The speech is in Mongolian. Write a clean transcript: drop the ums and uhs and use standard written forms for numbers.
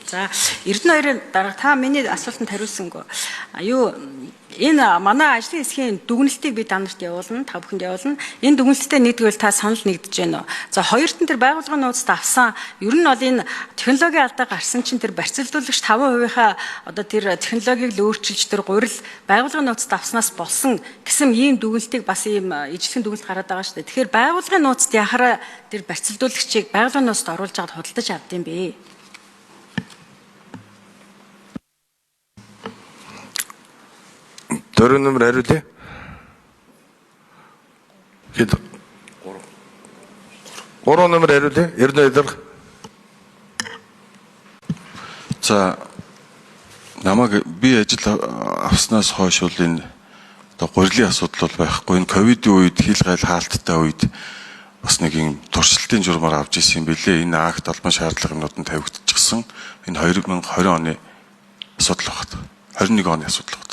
За, Эрдэнэ 2-ын дарга та миний асуултанд хариулсангүй. Юу энэ манай ажлын хэсгийн дүгнэлтийг би та нарт явуулна, та бүхэнд явуулна. Энэ дүгнэлттэй нэгдвэл та санал нэгдэж байна уу? За, хоёрт нь тэр байгууллагын нууцд авсан, ер нь бол энэ технологийн алдаа гарсан чинь тэр барьцалдуулагч 5%-ийнхаа одоо тэр технологиг л өөрчилж тэр гурил байгууллагын нууцд авснаас болсон гэсэн ийм дүгнэлтийг бас ийм ижлэхэн дүгнэлт гараад байгаа шүү дээ. Тэгэхээр байгууллагын нууцд яхаараа тэр барьцалдуулагчийг байгууллагын нууцд оруулж аваад худалдаж авдсан бэ? Дөрөв номер хариулъя. Хэд 3 номер хариулъя. Эрдэнэ дарга. За намайг би ажил авснаас хойш бол энэ одоо гурилын асуудал бол байхгүй. Энэ ковидын үед хил гайл хаалттай үед бас нэг юм туршилтын журмаар авч ирсэн юм билээ. Энэ акт албан шаардлага юмнууд нь тавигдчихсан. Энэ 2020 оны асуудал багт. 21 оны асуудал багт.